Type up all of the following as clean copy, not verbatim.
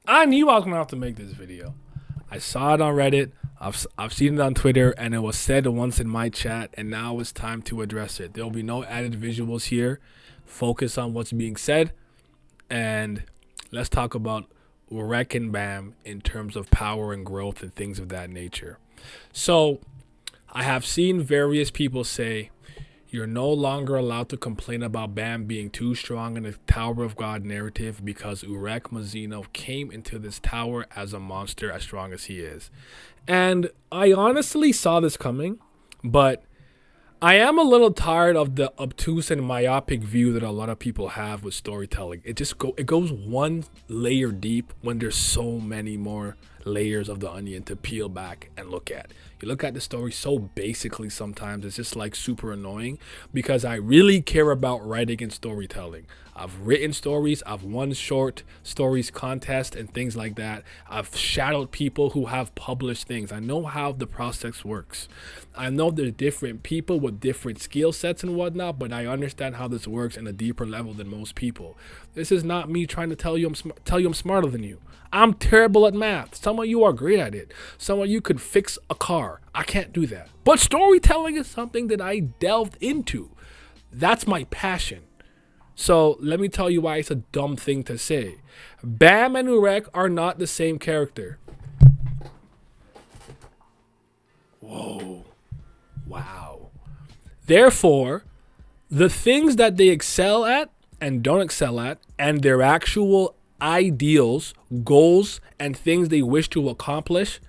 I knew I was gonna have to make this video. I saw it on Reddit. I've seen it on Twitter, and it was said once in my chat, and now it's time to address it. There will be no added visuals here. Focus on what's being said, and let's talk about Urek and Baam in terms of power and growth and things of that nature. So, I have seen various people say, you're no longer allowed to complain about Baam being too strong in the Tower of God narrative because Urek Mazino came into this tower as a monster as strong as he is. And I honestly saw this coming, but I am a little tired of the obtuse and myopic view that a lot of people have with storytelling. It goes one layer deep when there's so many more layers of the onion to peel back and look at. You look at the story so basically sometimes it's just like super annoying because I really care about writing and storytelling. I've written stories, I've won short stories contest and things like that. I've shadowed people who have published things. I know how the process works. I know there's different people with different skill sets and whatnot, but I understand how this works in a deeper level than most people. This is not me trying to tell you I'm smarter than you. I'm terrible at math. Some of you are great at it. Some of you could fix a car. I can't do that. But storytelling is something that I delved into. That's my passion. So let me tell you why it's a dumb thing to say. Baam and Urek are not the same character. Whoa. Wow. Therefore, the things that they excel at and don't excel at, and their actual ideals, goals, and things they wish to accomplish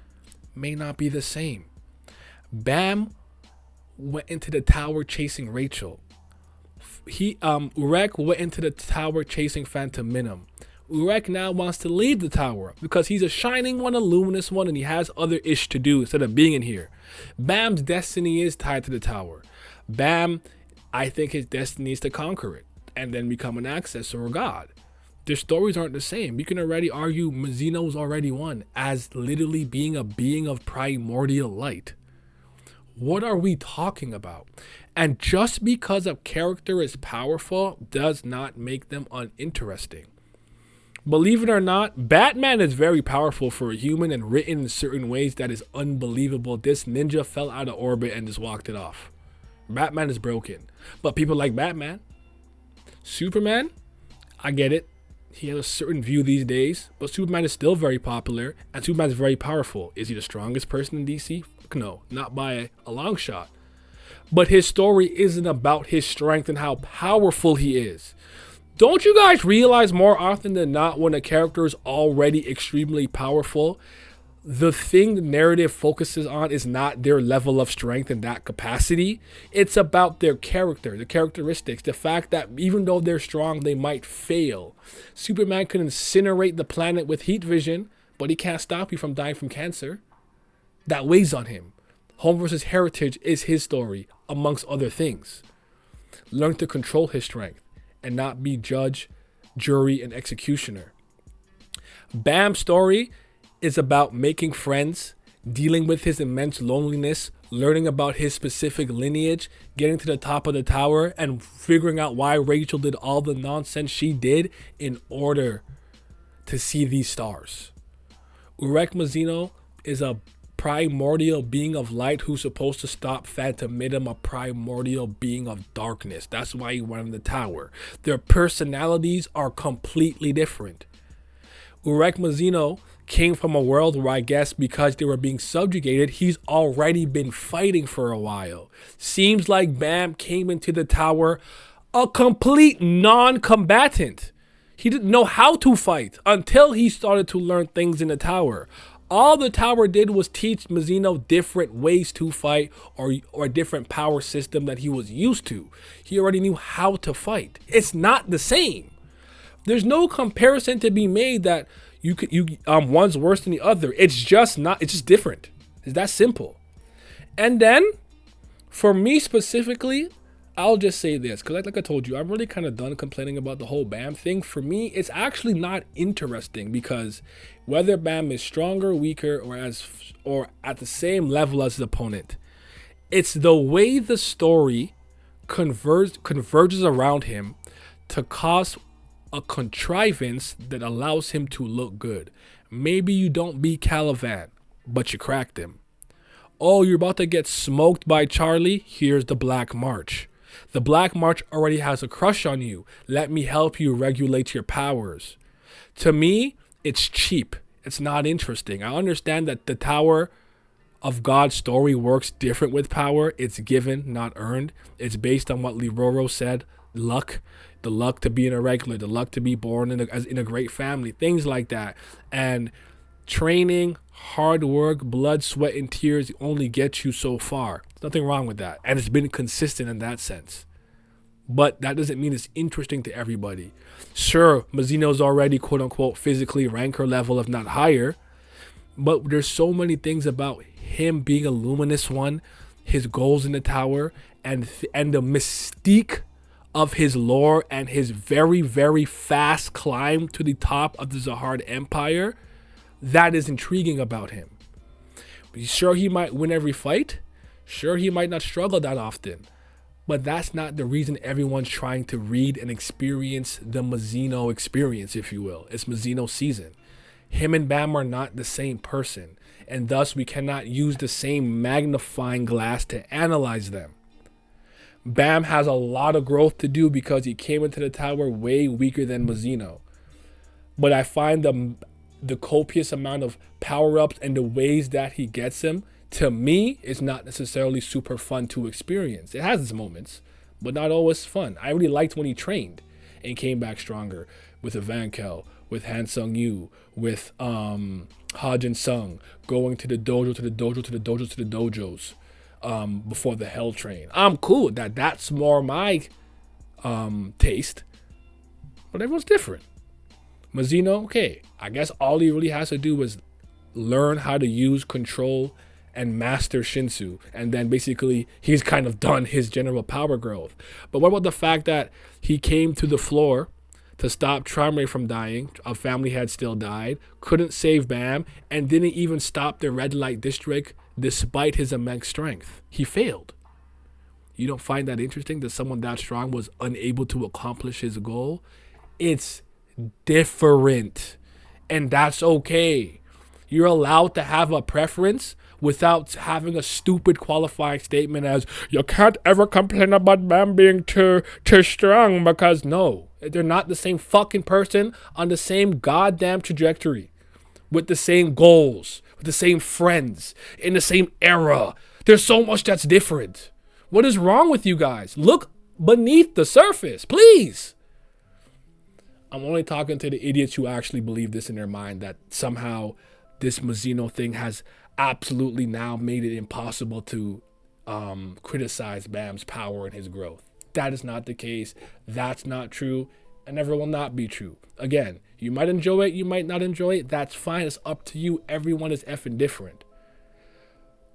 may not be the same. Baam went into the tower chasing Rachel. Urek went into the tower chasing Phantom Minim. Urek now wants to leave the tower because he's a shining one, a luminous one, and he has other ish to do instead of being in here. Baam's destiny is tied to the tower. Baam, I think his destiny is to conquer it and then become an accessor or god. Their stories aren't the same. You can already argue Mazino's already won as literally being a being of primordial light. What are we talking about? And just because a character is powerful does not make them uninteresting. Believe it or not, Batman is very powerful for a human and written in certain ways that is unbelievable. This ninja fell out of orbit and just walked it off. Batman is broken. But people like Batman. Superman, I get it. He has a certain view these days, but Superman is still very popular and Superman is very powerful. Is he the strongest person in DC? No, not by a long shot. But his story isn't about his strength and how powerful he is. Don't you guys realize more often than not when a character is already extremely powerful, the thing the narrative focuses on is not their level of strength and that capacity. It's about their character, the characteristics, the fact that even though they're strong, they might fail. Superman can incinerate the planet with heat vision, but he can't stop you from dying from cancer. That weighs on him. Home versus Heritage is his story, amongst other things. Learn to control his strength and not be judge, jury, and executioner. Baam's story is about making friends, dealing with his immense loneliness, learning about his specific lineage, getting to the top of the tower, and figuring out why Rachel did all the nonsense she did in order to see these stars. Urek Mazino is a primordial being of light who's supposed to stop Phantom Minim, a primordial being of darkness. That's why he went in the tower. Their personalities are completely different. Urek Mazino came from a world where I guess because they were being subjugated, he's already been fighting for a while. Seems like Baam came into the tower a complete non-combatant. He didn't know how to fight until he started to learn things in the tower. All the tower did was teach Mazino different ways to fight or a different power system that he was used to. He already knew how to fight. It's not the same. There's no comparison to be made that one's worse than the other. It's just different. It's that simple. And then for me specifically, I'll just say this, because like I told you, I'm really kind of done complaining about the whole Baam thing. For me, it's actually not interesting because whether Baam is stronger, weaker, or at the same level as his opponent, it's the way the story converges around him to cause a contrivance that allows him to look good. Maybe you don't beat Calivan, but you cracked him. Oh, you're about to get smoked by Charlie? Here's the Black March. The Black March already has a crush on you. Let me help you regulate your powers. To me, it's cheap. It's not interesting. I understand that the Tower of God story works different with power. It's given, not earned. It's based on what Liroro said, luck. The luck to be an irregular, the luck to be born in a great family, things like that. And training, hard work, blood, sweat, and tears only get you so far. There's nothing wrong with that. And it's been consistent in that sense. But that doesn't mean it's interesting to everybody. Sure, Mazino's already, quote unquote, physically ranker level, if not higher. But there's so many things about him being a luminous one, his goals in the tower, and the mystique of his lore and his very, very fast climb to the top of the Zahard Empire. That is intriguing about him. Sure, he might win every fight. Sure, he might not struggle that often. But that's not the reason everyone's trying to read and experience the Mazino experience, if you will. It's Mazino season. Him and Baam are not the same person, and thus we cannot use the same magnifying glass to analyze them. Baam has a lot of growth to do because he came into the tower way weaker than Mazino. But I find the copious amount of power-ups and the ways that he gets them, to me, is not necessarily super fun to experience. It has its moments, but not always fun. I really liked when he trained and came back stronger with Evankel, with Han Sung Yu, with Hajin Sung, going to the dojo, to the dojo, to the dojo, to the dojos before the Hell Train. I'm cool with that. That's more my taste, but everyone's different. Mazino, okay, I guess all he really has to do is learn how to use, control, and master Shinsu, and then basically he's kind of done his general power growth. But what about the fact that he came to the floor to stop Tramre from dying, a family had still died, couldn't save Baam, and didn't even stop the red light district despite his immense strength? He failed. You don't find that interesting that someone that strong was unable to accomplish his goal? It's different, and that's okay. You're allowed to have a preference without having a stupid qualifying statement as, you can't ever complain about Baam being too strong, because no, they're not the same fucking person on the same goddamn trajectory, with the same goals, with the same friends, in the same era. There's so much that's different. What is wrong with you guys? Look beneath the surface, please. I'm only talking to the idiots who actually believe this in their mind, that somehow this Mazino thing has absolutely now made it impossible to criticize Baam's power and his growth. That is not the case. That's not true, and never will not be true. Again, you might enjoy it, you might not enjoy it. That's fine. It's up to you. Everyone is effing different.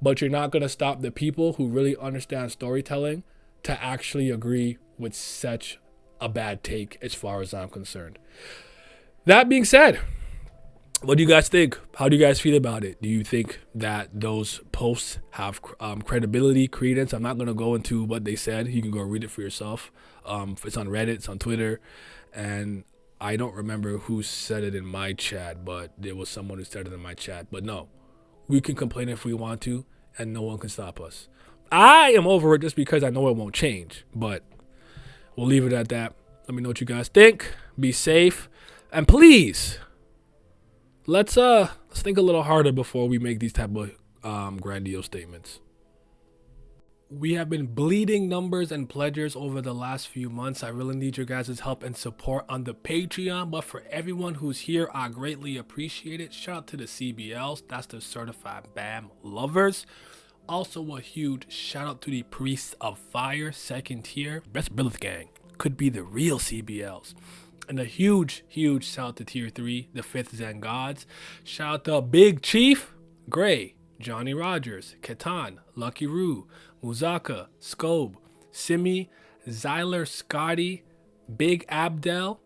But you're not going to stop the people who really understand storytelling to actually agree with such a bad take, as far as I'm concerned. That being said, what do you guys think? How do you guys feel about it? Do you think that those posts have credibility, credence? I'm not going to go into what they said. You can go read it for yourself. It's on Reddit, it's on Twitter, and I don't remember who said it in my chat, but there was someone who said it in my chat. But no, we can complain if we want to, and no one can stop us. I am over it just because I know it won't change, but we'll leave it at that. Let me know what you guys think. Be safe, and please, let's think a little harder before we make these type of grandiose statements. We have been bleeding numbers and pledgers over the last few months. I really need your guys' help and support on the Patreon, but for everyone who's here, I greatly appreciate it. Shout out to the CBLs, that's the Certified Baam Lovers. Also a huge shout out to the Priests of Fire, 2nd tier. Best Billith Gang could be the real CBLs. And a huge shout out to Tier 3, the 5th Zen Gods. Shout out to Big Chief, Gray, Johnny Rogers, Ketan, Lucky Roo, Muzaka, Scobe, Simi, Zyler, Scotty, Big Abdel,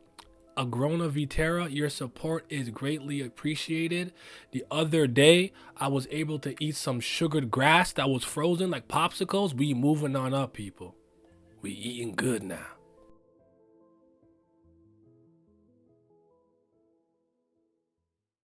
Agrona Vitera. Your support is greatly appreciated. The other day, I was able to eat some sugared grass that was frozen like popsicles. We moving on up, people. We eating good now.